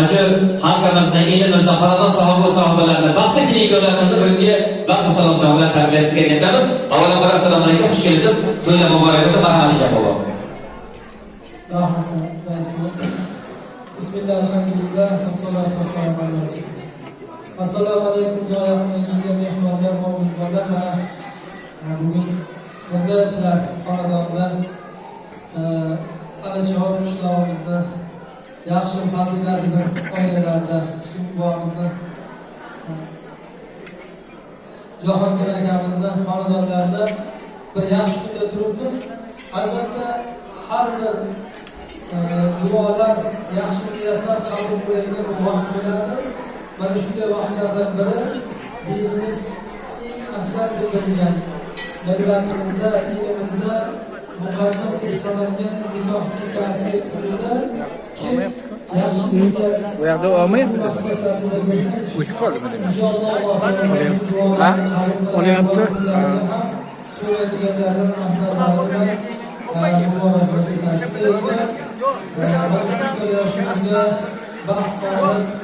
shu xalqimizda, elimizda xonadon sohibalarni, vaqti klinikalarimizni bugungi vaqt salom bilan tarbiyasiga ketamiz. Avvalambor assalomu alaykum, xush kelibsiz. To'ylar muborak bo'lsin, marhamat inshaalloh. Bismillah, alhamdulillah, vassalatu vassalamu ala rasulillah. Assalomu alaykum joyimdagi mehmonlar va muhtarlar. Bugun O'zbeklar xonadonida Alajavob qishlog'imizda yaxshi fazilatli oilalarda suhbatimizda Jahongir akamizni xonadonlarida bir yaxshi kunda turibmiz. Albatta har bir duolar, yaxshi niyatlar qabul bo'ladigan bir vaqt bo'ladi. Mana shunday vaqtlardan biri dinimiz eng afzal bilgan millatimizda, elimizda muqaddas deb sanalgan nikoh kechasi kunida kim yaxshi niyat bu yoqda olmayapmiz. O'chib qoldimi demak? Ha? Olyapti. So'raydiganlardan afzallardan muborak bo'lsin. Yoshimizga baxt, sog'lik